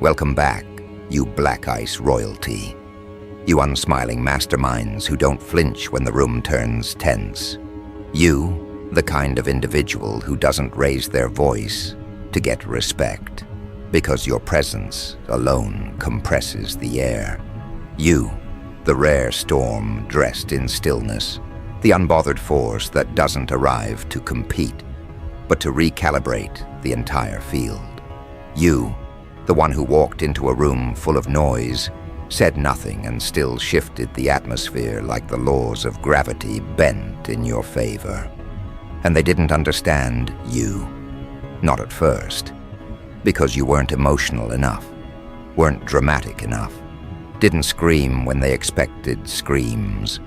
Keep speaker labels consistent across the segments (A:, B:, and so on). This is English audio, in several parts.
A: Welcome back, you black ice royalty. You unsmiling masterminds who don't flinch when the room turns tense. You, the kind of individual who doesn't raise their voice to get respect, because your presence alone compresses the air. You, the rare storm dressed in stillness, the unbothered force that doesn't arrive to compete, but to recalibrate the entire field. You, the one who walked into a room full of noise, said nothing and still shifted the atmosphere like the laws of gravity bent in your favor. And they didn't understand you. Not at first. Because you weren't emotional enough, weren't dramatic enough, didn't scream when they expected screams,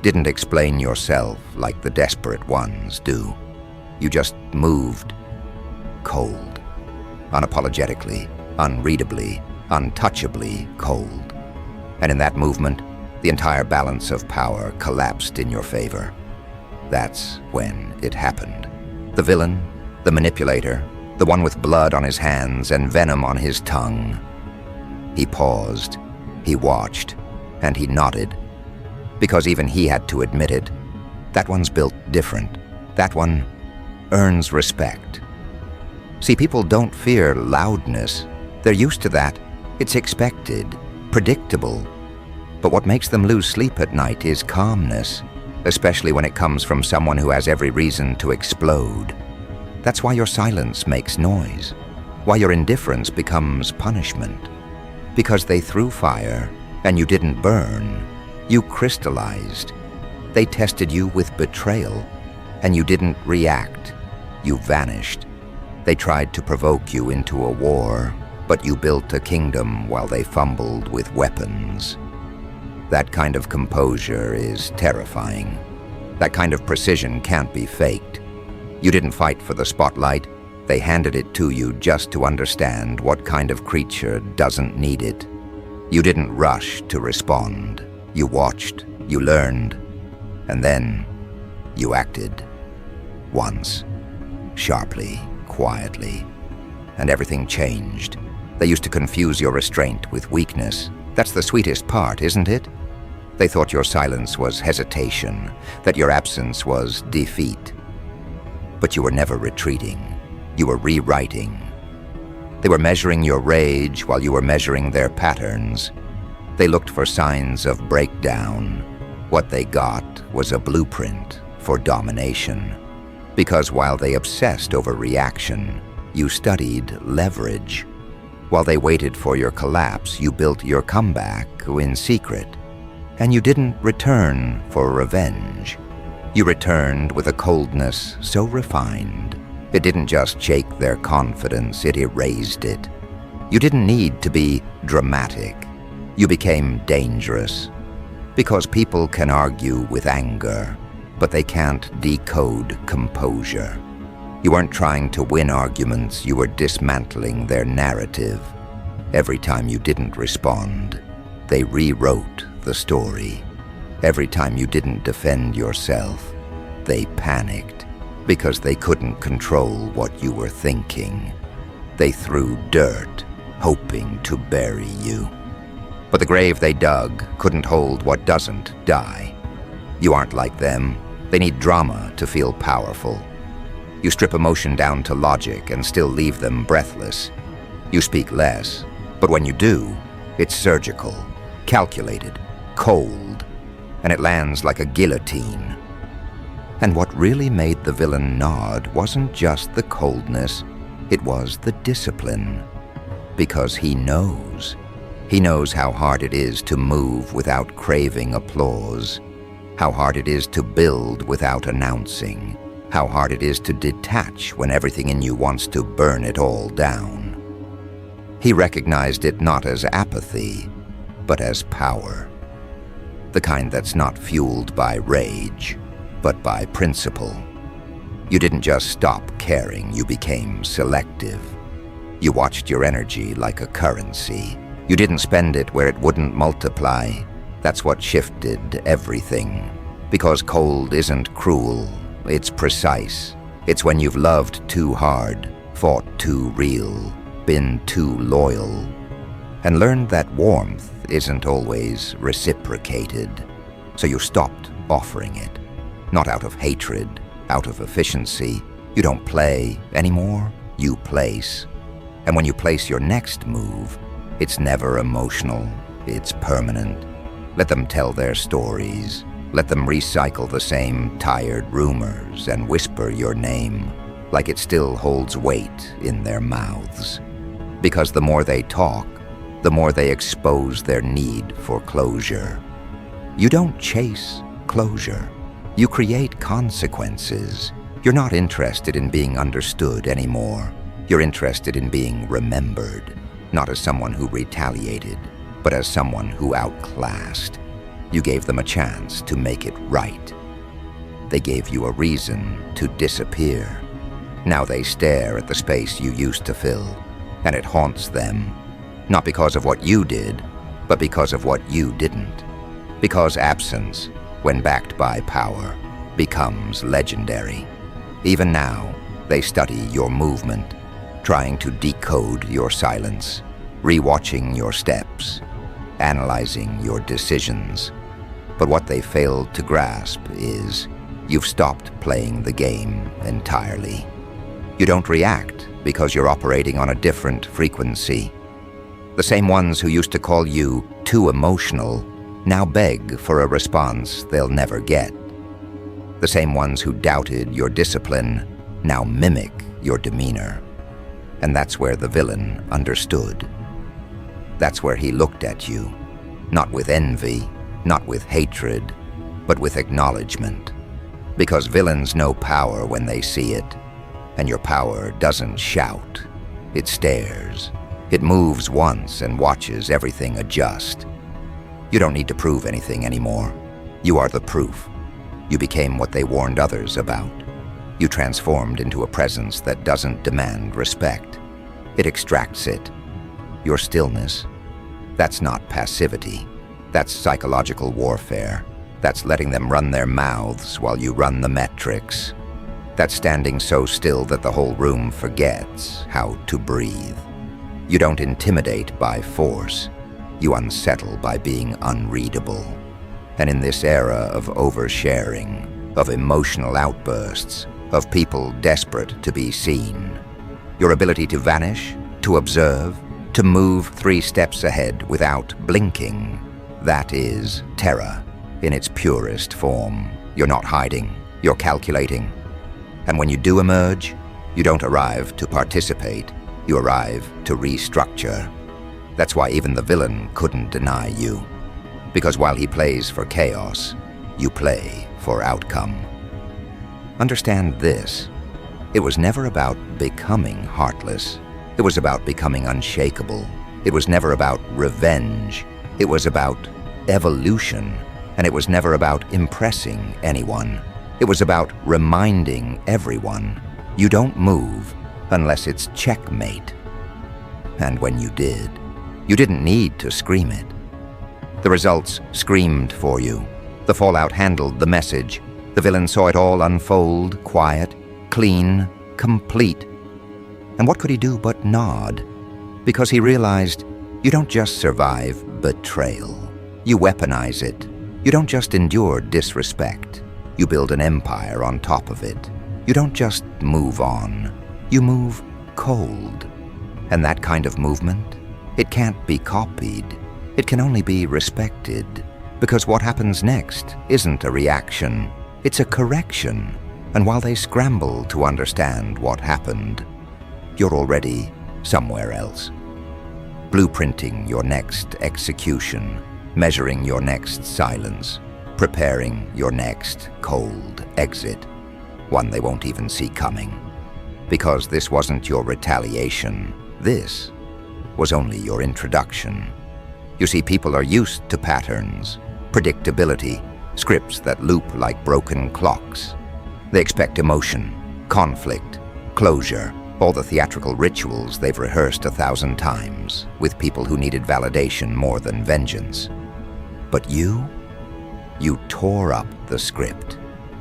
A: didn't explain yourself like the desperate ones do. You just moved cold, unapologetically, unreadably, untouchably cold. And in that movement, the entire balance of power collapsed in your favor. That's when it happened. The villain, the manipulator, the one with blood on his hands and venom on his tongue. He paused, he watched, and he nodded. Because even he had to admit it. That one's built different. That one earns respect. See, people don't fear loudness. They're used to that. It's expected, predictable. But what makes them lose sleep at night is calmness, especially when it comes from someone who has every reason to explode. That's why your silence makes noise, why your indifference becomes punishment. Because they threw fire, and you didn't burn. You crystallized. They tested you with betrayal, and you didn't react. You vanished. They tried to provoke you into a war, but you built a kingdom while they fumbled with weapons. That kind of composure is terrifying. That kind of precision can't be faked. You didn't fight for the spotlight. They handed it to you just to understand what kind of creature doesn't need it. You didn't rush to respond. You watched, you learned, and then you acted. Once, sharply, quietly, and everything changed. They used to confuse your restraint with weakness. That's the sweetest part, isn't it? They thought your silence was hesitation, that your absence was defeat. But you were never retreating. You were rewriting. They were measuring your rage while you were measuring their patterns. They looked for signs of breakdown. What they got was a blueprint for domination. Because while they obsessed over reaction, you studied leverage. While they waited for your collapse, you built your comeback in secret. And you didn't return for revenge. You returned with a coldness so refined, it didn't just shake their confidence, it erased it. You didn't need to be dramatic. You became dangerous. Because people can argue with anger, but they can't decode composure. You weren't trying to win arguments, you were dismantling their narrative. Every time you didn't respond, they rewrote the story. Every time you didn't defend yourself, they panicked because they couldn't control what you were thinking. They threw dirt, hoping to bury you. But the grave they dug couldn't hold what doesn't die. You aren't like them. They need drama to feel powerful. You strip emotion down to logic and still leave them breathless. You speak less, but when you do, it's surgical, calculated, cold, and it lands like a guillotine. And what really made the villain nod wasn't just the coldness, it was the discipline. Because he knows. He knows how hard it is to move without craving applause, how hard it is to build without announcing, how hard it is to detach when everything in you wants to burn it all down. He recognized it not as apathy, but as power. The kind that's not fueled by rage, but by principle. You didn't just stop caring, you became selective. You watched your energy like a currency. You didn't spend it where it wouldn't multiply. That's what shifted everything. Because cold isn't cruel, it's precise. It's when you've loved too hard, fought too real, been too loyal, and learned that warmth isn't always reciprocated. So you stopped offering it, not out of hatred, out of efficiency. You don't play anymore, you place. And when you place your next move, it's never emotional, it's permanent. Let them tell their stories. Let them recycle the same tired rumors and whisper your name like it still holds weight in their mouths. Because the more they talk, the more they expose their need for closure. You don't chase closure. You create consequences. You're not interested in being understood anymore. You're interested in being remembered, not as someone who retaliated, but as someone who outclassed. You gave them a chance to make it right. They gave you a reason to disappear. Now they stare at the space you used to fill, and it haunts them, not because of what you did, but because of what you didn't. Because absence, when backed by power, becomes legendary. Even now, they study your movement, trying to decode your silence, rewatching your steps, analyzing your decisions. But what they failed to grasp is you've stopped playing the game entirely. You don't react because you're operating on a different frequency. The same ones who used to call you too emotional now beg for a response they'll never get. The same ones who doubted your discipline now mimic your demeanor. And that's where the villain understood. That's where he looked at you, not with envy, not with hatred, but with acknowledgement. Because villains know power when they see it, and your power doesn't shout, it stares. It moves once and watches everything adjust. You don't need to prove anything anymore. You are the proof. You became what they warned others about. You transformed into a presence that doesn't demand respect. It extracts it. Your stillness, that's not passivity. That's psychological warfare. That's letting them run their mouths while you run the metrics. That's standing so still that the whole room forgets how to breathe. You don't intimidate by force. You unsettle by being unreadable. And in this era of oversharing, of emotional outbursts, of people desperate to be seen, your ability to vanish, to observe, to move 3 steps ahead without blinking, that is terror in its purest form. You're not hiding, you're calculating. And when you do emerge, you don't arrive to participate, you arrive to restructure. That's why even the villain couldn't deny you. Because while he plays for chaos, you play for outcome. Understand this. It was never about becoming heartless. It was about becoming unshakable. It was never about revenge. It was about evolution. And it was never about impressing anyone. It was about reminding everyone, you don't move unless it's checkmate. And when you did, you didn't need to scream it. The results screamed for you. The fallout handled the message. The villain saw it all unfold, quiet, clean, complete. And what could he do but nod? Because he realized you don't just survive betrayal. You weaponize it. You don't just endure disrespect. You build an empire on top of it. You don't just move on. You move cold. And that kind of movement, it can't be copied. It can only be respected. Because what happens next isn't a reaction. It's a correction. And while they scramble to understand what happened, you're already somewhere else. Blueprinting your next execution, measuring your next silence, preparing your next cold exit, one they won't even see coming. Because this wasn't your retaliation. This was only your introduction. You see, people are used to patterns, predictability, scripts that loop like broken clocks. They expect emotion, conflict, closure, all the theatrical rituals they've rehearsed 1,000 times with people who needed validation more than vengeance. But you tore up the script.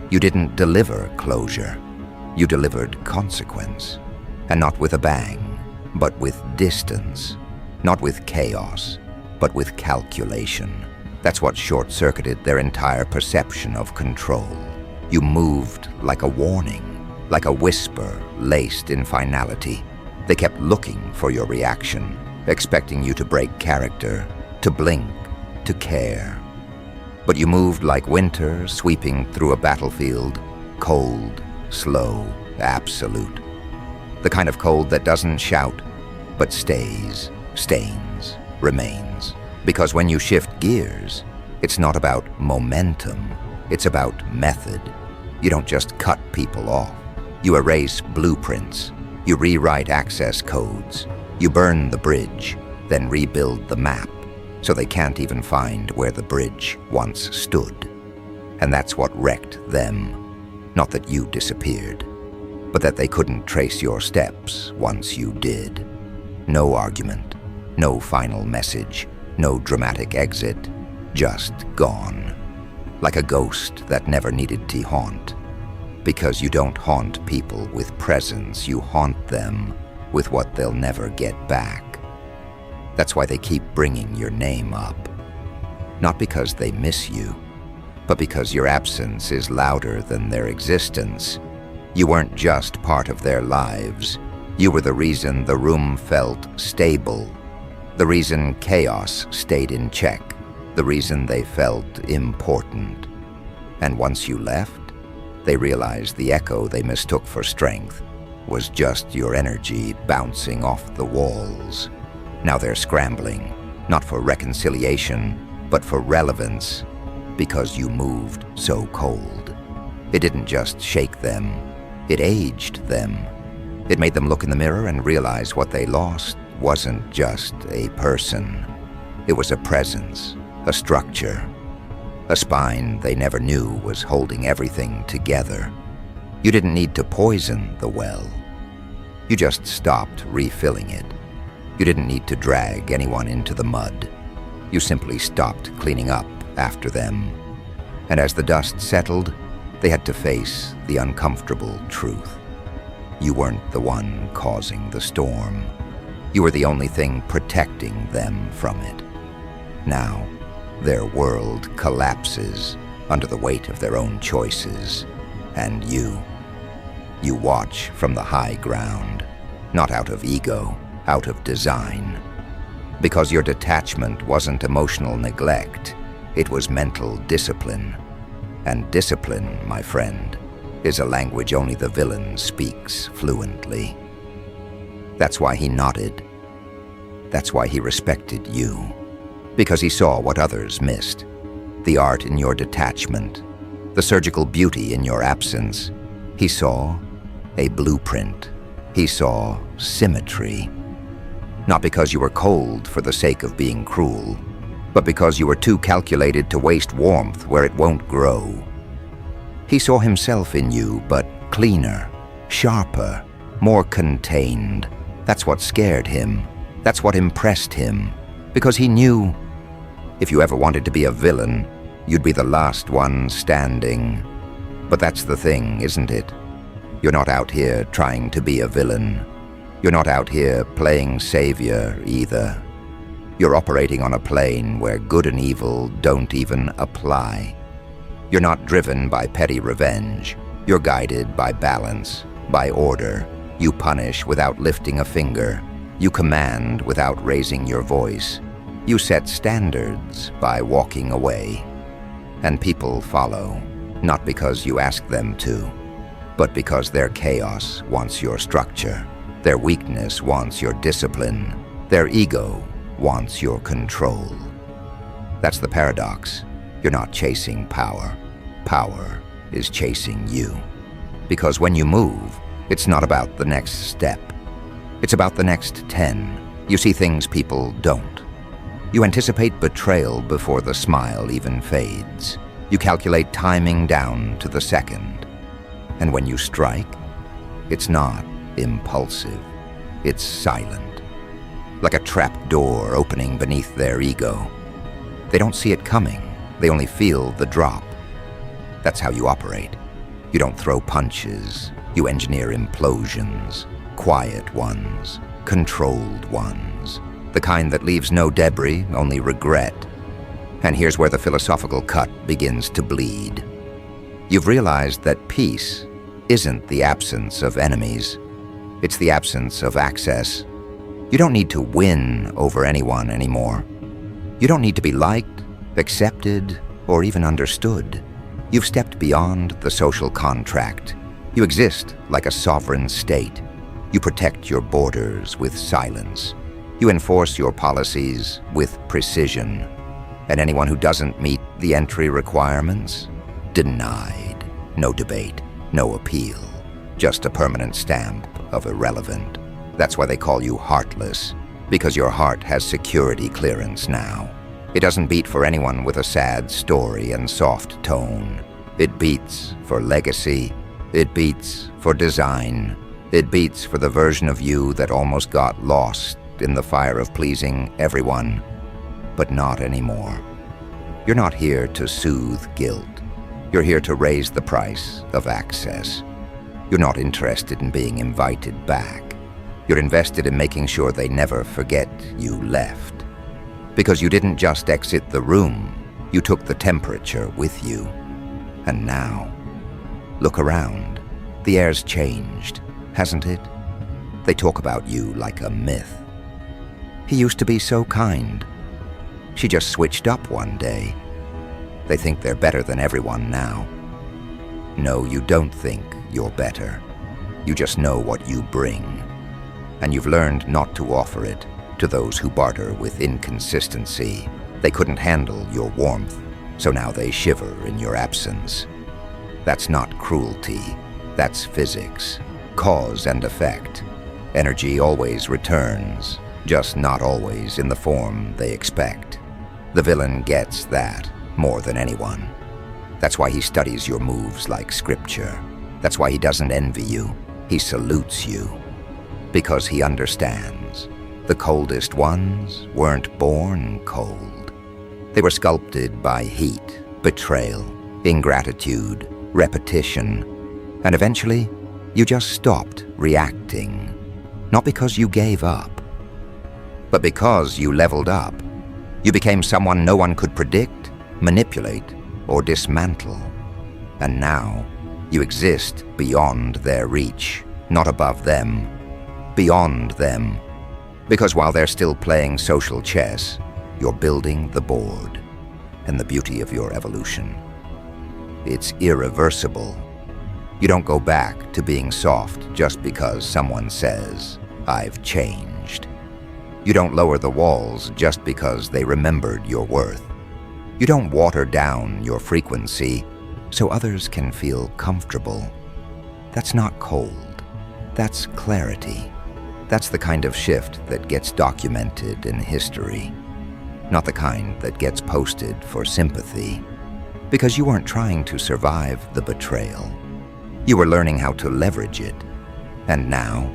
A: You didn't deliver closure. You delivered consequence. And not with a bang, but with distance. Not with chaos, but with calculation. That's what short-circuited their entire perception of control. You moved like a warning, like a whisper laced in finality. They kept looking for your reaction, expecting you to break character, to blink, to care. But you moved like winter sweeping through a battlefield, cold, slow, absolute. The kind of cold that doesn't shout, but stays, stains, remains. Because when you shift gears, it's not about momentum, it's about method. You don't just cut people off. You erase blueprints. You rewrite access codes. You burn the bridge, then rebuild the map, so they can't even find where the bridge once stood. And that's what wrecked them. Not that you disappeared, but that they couldn't trace your steps once you did. No argument, no final message, no dramatic exit, just gone. Like a ghost that never needed to haunt. Because you don't haunt people with presence, you haunt them with what they'll never get back. That's why they keep bringing your name up. Not because they miss you, but because your absence is louder than their existence. You weren't just part of their lives. You were the reason the room felt stable, the reason chaos stayed in check, the reason they felt important. And once you left, they realized the echo they mistook for strength was just your energy bouncing off the walls. Now they're scrambling, not for reconciliation, but for relevance, because you moved so cold. It didn't just shake them, it aged them. It made them look in the mirror and realize what they lost wasn't just a person. It was a presence, a structure, a spine they never knew was holding everything together. You didn't need to poison the well. You just stopped refilling it. You didn't need to drag anyone into the mud. You simply stopped cleaning up after them. And as the dust settled, they had to face the uncomfortable truth. You weren't the one causing the storm. You were the only thing protecting them from it. Now, their world collapses under the weight of their own choices. And you watch from the high ground, not out of ego, out of design. Because your detachment wasn't emotional neglect, it was mental discipline. And discipline, my friend, is a language only the villain speaks fluently. That's why he nodded. That's why he respected you. Because he saw what others missed. The art in your detachment, the surgical beauty in your absence. He saw a blueprint. He saw symmetry. Not because you were cold for the sake of being cruel, but because you were too calculated to waste warmth where it won't grow. He saw himself in you, but cleaner, sharper, more contained. That's what scared him. That's what impressed him. Because he knew if you ever wanted to be a villain, you'd be the last one standing. But that's the thing, isn't it? You're not out here trying to be a villain. You're not out here playing savior either. You're operating on a plane where good and evil don't even apply. You're not driven by petty revenge. You're guided by balance, by order. You punish without lifting a finger. You command without raising your voice. You set standards by walking away. And people follow, not because you ask them to, but because their chaos wants your structure. Their weakness wants your discipline. Their ego wants your control. That's the paradox. You're not chasing power. Power is chasing you. Because when you move, it's not about the next step. It's about the next 10. You see things people don't. You anticipate betrayal before the smile even fades. You calculate timing down to the second. And when you strike, it's not impulsive. It's silent. Like a trap door opening beneath their ego. They don't see it coming. They only feel the drop. That's how you operate. You don't throw punches. You engineer implosions. Quiet ones. Controlled ones. The kind that leaves no debris, only regret. And here's where the philosophical cut begins to bleed. You've realized that peace isn't the absence of enemies. It's the absence of access. You don't need to win over anyone anymore. You don't need to be liked, accepted, or even understood. You've stepped beyond the social contract. You exist like a sovereign state. You protect your borders with silence. You enforce your policies with precision. And anyone who doesn't meet the entry requirements, denied. No debate, no appeal. Just a permanent stamp of irrelevant. That's why they call you heartless, because your heart has security clearance now. It doesn't beat for anyone with a sad story and soft tone. It beats for legacy. It beats for design. It beats for the version of you that almost got lost in the fire of pleasing everyone, but not anymore. You're not here to soothe guilt. You're here to raise the price of access. You're not interested in being invited back. You're invested in making sure they never forget you left. Because you didn't just exit the room, you took the temperature with you. And now, look around. The air's changed, hasn't it? They talk about you like a myth. He used to be so kind. She just switched up one day. They think they're better than everyone now. No, you don't think you're better. You just know what you bring. And you've learned not to offer it to those who barter with inconsistency. They couldn't handle your warmth, so now they shiver in your absence. That's not cruelty. That's physics. Cause and effect. Energy always returns, just not always in the form they expect. The villain gets that more than anyone. That's why he studies your moves like scripture. That's why he doesn't envy you. He salutes you. Because he understands. The coldest ones weren't born cold. They were sculpted by heat, betrayal, ingratitude, repetition. And eventually, you just stopped reacting. Not because you gave up, but because you leveled up. You became someone no one could predict, manipulate, or dismantle. And now, you exist beyond their reach, not above them, beyond them. Because while they're still playing social chess, you're building the board. And the beauty of your evolution. It's irreversible. You don't go back to being soft just because someone says, "I've changed." You don't lower the walls just because they remembered your worth. You don't water down your frequency so others can feel comfortable. That's not cold. That's clarity. That's the kind of shift that gets documented in history. Not the kind that gets posted for sympathy. Because you weren't trying to survive the betrayal. You were learning how to leverage it. And now,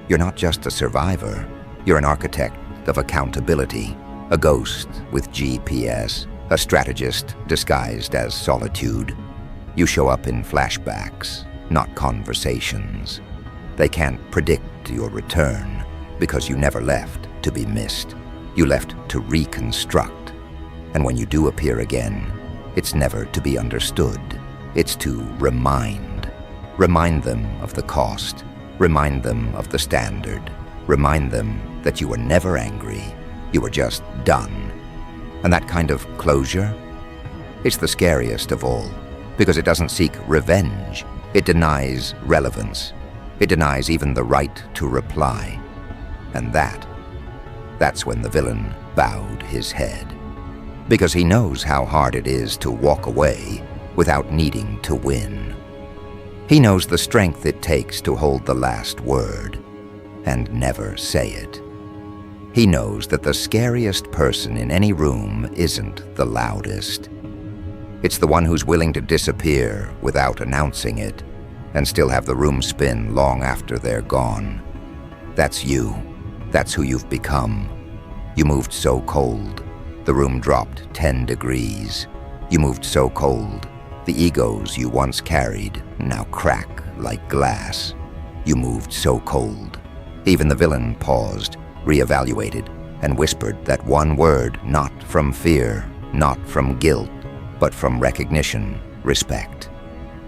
A: you're not just a survivor. You're an architect of accountability, a ghost with GPS, a strategist disguised as solitude. You show up in flashbacks, not conversations. They can't predict your return because you never left to be missed. You left to reconstruct. And when you do appear again, it's never to be understood. It's to remind. Remind them of the cost. Remind them of the standard. Remind them that you were never angry. You were just done. And that kind of closure, it's the scariest of all, because it doesn't seek revenge. It denies relevance. It denies even the right to reply. And that's when the villain bowed his head. Because he knows how hard it is to walk away without needing to win. He knows the strength it takes to hold the last word and never say it. He knows that the scariest person in any room isn't the loudest. It's the one who's willing to disappear without announcing it and still have the room spin long after they're gone. That's you. That's who you've become. You moved so cold, the room dropped 10 degrees. You moved so cold, the egos you once carried now crack like glass. You moved so cold. Even the villain paused, reevaluated, and whispered that one word, not from fear, not from guilt, but from recognition, respect.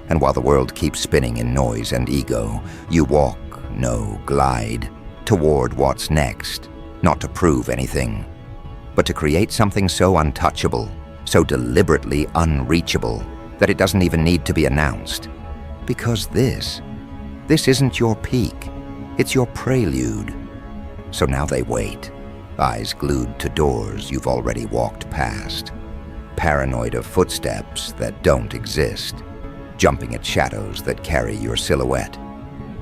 A: And while the world keeps spinning in noise and ego, you walk, no, glide, toward what's next, not to prove anything, but to create something so untouchable, so deliberately unreachable, that it doesn't even need to be announced. Because this isn't your peak, it's your prelude. So now they wait, eyes glued to doors you've already walked past, paranoid of footsteps that don't exist, jumping at shadows that carry your silhouette.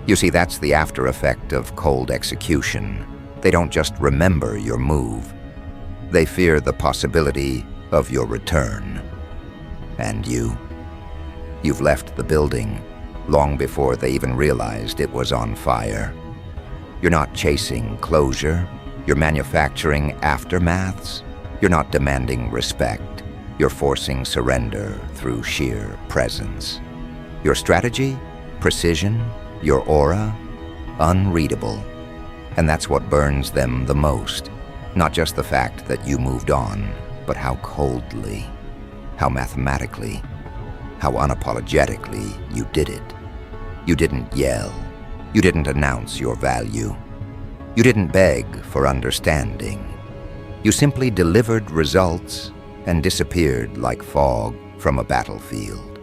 A: You see, that's the after effect of cold execution. They don't just remember your move. They fear the possibility of your return. And you've left the building long before they even realized it was on fire. You're not chasing closure. You're manufacturing aftermaths. You're not demanding respect. You're forcing surrender through sheer presence. Your strategy, precision, your aura, unreadable. And that's what burns them the most. Not just the fact that you moved on, but how coldly, how mathematically, how unapologetically you did it. You didn't yell. You didn't announce your value. You didn't beg for understanding. You simply delivered results and disappeared like fog from a battlefield,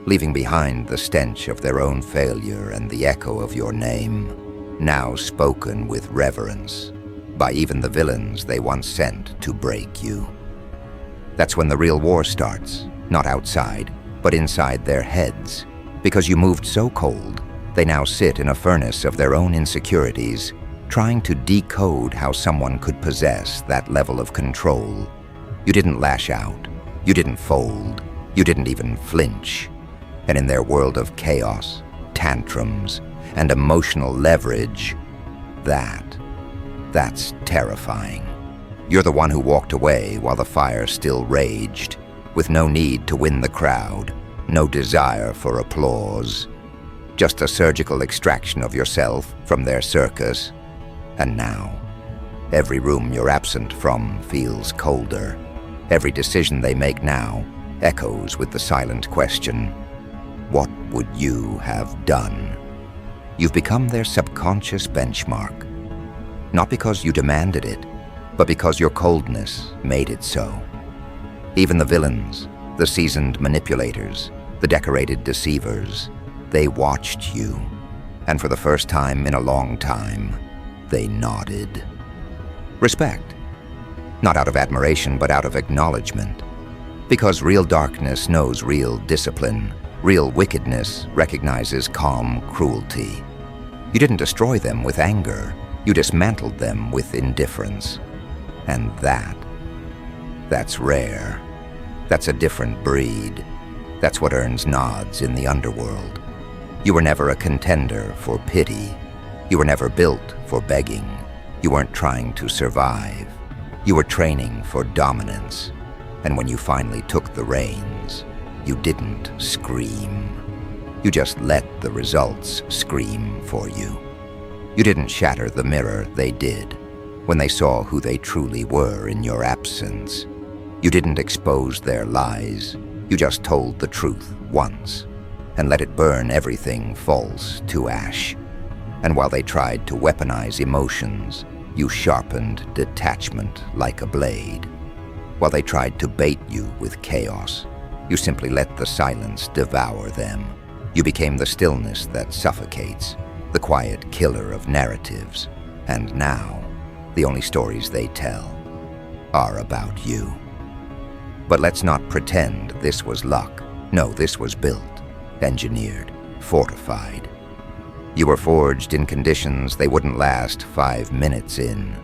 A: leaving behind the stench of their own failure and the echo of your name, now spoken with reverence by even the villains they once sent to break you. That's when the real war starts, not outside, but inside their heads, because you moved so cold, they now sit in a furnace of their own insecurities, trying to decode how someone could possess that level of control. You didn't lash out, you didn't fold, you didn't even flinch. And in their world of chaos, tantrums, and emotional leverage, that's terrifying. You're the one who walked away while the fire still raged, with no need to win the crowd, no desire for applause, just a surgical extraction of yourself from their circus. And now, every room you're absent from feels colder. Every decision they make now echoes with the silent question, what would you have done? You've become their subconscious benchmark. Not because you demanded it, but because your coldness made it so. Even the villains, the seasoned manipulators, the decorated deceivers, they watched you, and for the first time in a long time, they nodded. Respect. Not out of admiration, but out of acknowledgement. Because real darkness knows real discipline. Real wickedness recognizes calm cruelty. You didn't destroy them with anger. You dismantled them with indifference. And that's rare. That's a different breed. That's what earns nods in the underworld. You were never a contender for pity. You were never built for begging. You weren't trying to survive. You were training for dominance. And when you finally took the reins, you didn't scream. You just let the results scream for you. You didn't shatter the mirror, they did, when they saw who they truly were in your absence. You didn't expose their lies. You just told the truth once, and let it burn everything false to ash. And while they tried to weaponize emotions, you sharpened detachment like a blade. While they tried to bait you with chaos, you simply let the silence devour them. You became the stillness that suffocates, the quiet killer of narratives. And now, the only stories they tell are about you. But let's not pretend this was luck. No, this was built, engineered, fortified. You were forged in conditions they wouldn't last 5 minutes in.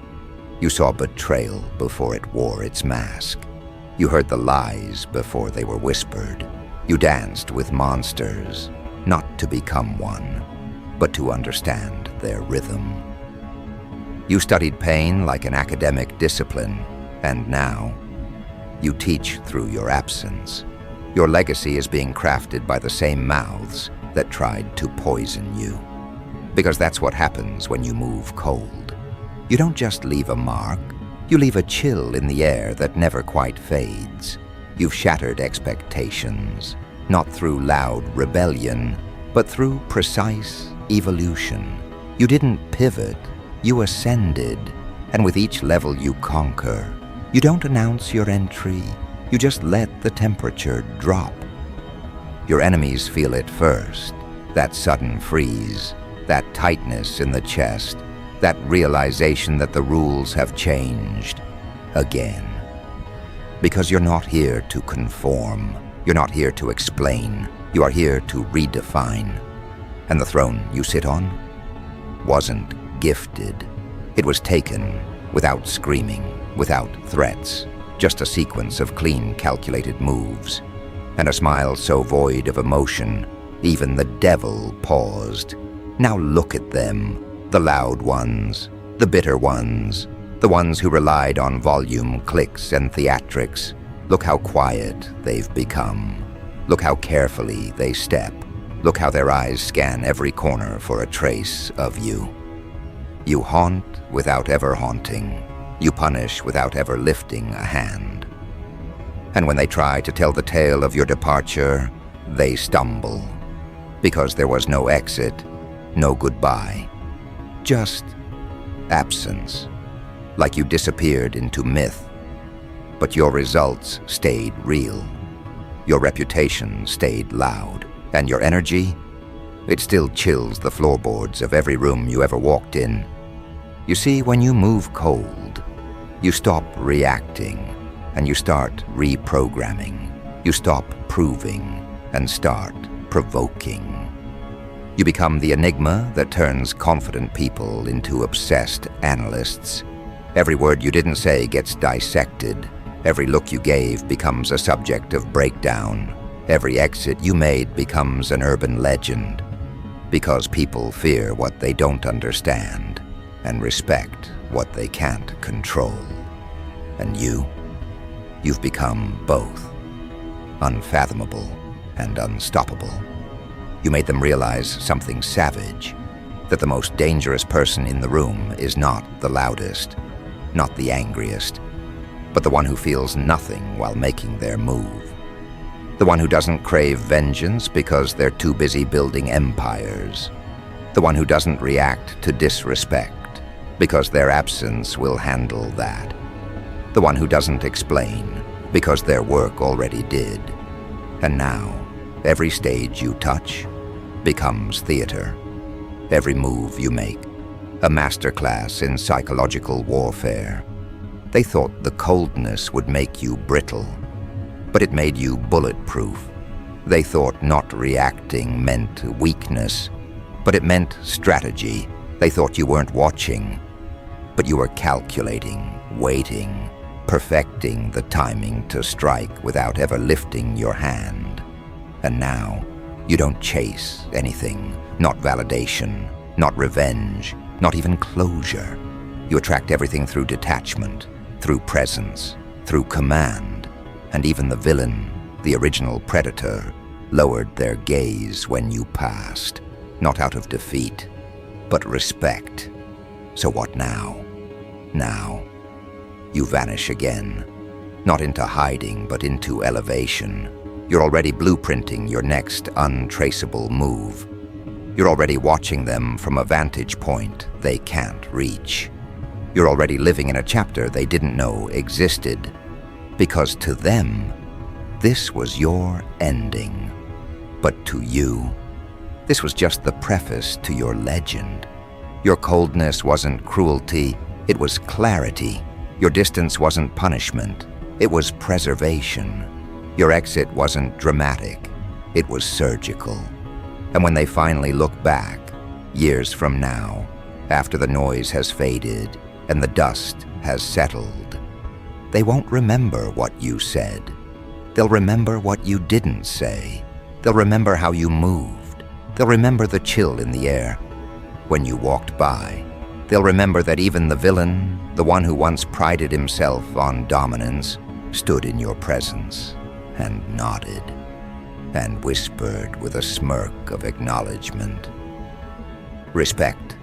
A: You saw betrayal before it wore its mask. You heard the lies before they were whispered. You danced with monsters, not to become one, but to understand their rhythm. You studied pain like an academic discipline, and now you teach through your absence. Your legacy is being crafted by the same mouths that tried to poison you. Because that's what happens when you move cold. You don't just leave a mark, you leave a chill in the air that never quite fades. You've shattered expectations, not through loud rebellion, but through precise evolution. You didn't pivot, you ascended, and with each level you conquer, you don't announce your entry, you just let the temperature drop. Your enemies feel it first, that sudden freeze, that tightness in the chest, that realization that the rules have changed again. Because you're not here to conform, you're not here to explain, you are here to redefine. And the throne you sit on wasn't gifted. It was taken without screaming, without threats, just a sequence of clean, calculated moves, and a smile so void of emotion, even the devil paused. Now look at them, the loud ones, the bitter ones, the ones who relied on volume, clicks, and theatrics. Look how quiet they've become. Look how carefully they step. Look how their eyes scan every corner for a trace of you. You haunt without ever haunting. You punish without ever lifting a hand. And when they try to tell the tale of your departure, they stumble. Because there was no exit, no goodbye. Just absence. Like you disappeared into myth. But your results stayed real. Your reputation stayed loud. And your energy? It still chills the floorboards of every room you ever walked in. You see, when you move cold, you stop reacting and you start reprogramming. You stop proving and start provoking. You become the enigma that turns confident people into obsessed analysts. Every word you didn't say gets dissected. Every look you gave becomes a subject of breakdown. Every exit you made becomes an urban legend. Because people fear what they don't understand and respect what they can't control. And you've become both, unfathomable and unstoppable. You made them realize something savage, that the most dangerous person in the room is not the loudest, not the angriest, but the one who feels nothing while making their move. The one who doesn't crave vengeance because they're too busy building empires. The one who doesn't react to disrespect because their absence will handle that. The one who doesn't explain because their work already did. And now, every stage you touch becomes theater. Every move you make, a masterclass in psychological warfare. They thought the coldness would make you brittle, but it made you bulletproof. They thought not reacting meant weakness, but it meant strategy. They thought you weren't watching, but you were calculating, waiting, perfecting the timing to strike without ever lifting your hand. And now, you don't chase anything, not validation, not revenge, not even closure. You attract everything through detachment, through presence, through command, and even the villain, the original predator, lowered their gaze when you passed, not out of defeat, but respect. So what now? Now, you vanish again, not into hiding, but into elevation. You're already blueprinting your next untraceable move. You're already watching them from a vantage point they can't reach. You're already living in a chapter they didn't know existed, because to them, this was your ending. But to you, this was just the preface to your legend. Your coldness wasn't cruelty, it was clarity. Your distance wasn't punishment, it was preservation. Your exit wasn't dramatic, it was surgical. And when they finally look back, years from now, after the noise has faded and the dust has settled, they won't remember what you said. They'll remember what you didn't say. They'll remember how you moved. They'll remember the chill in the air when you walked by. They'll remember that even the villain, the one who once prided himself on dominance, stood in your presence and nodded and whispered with a smirk of acknowledgement. Respect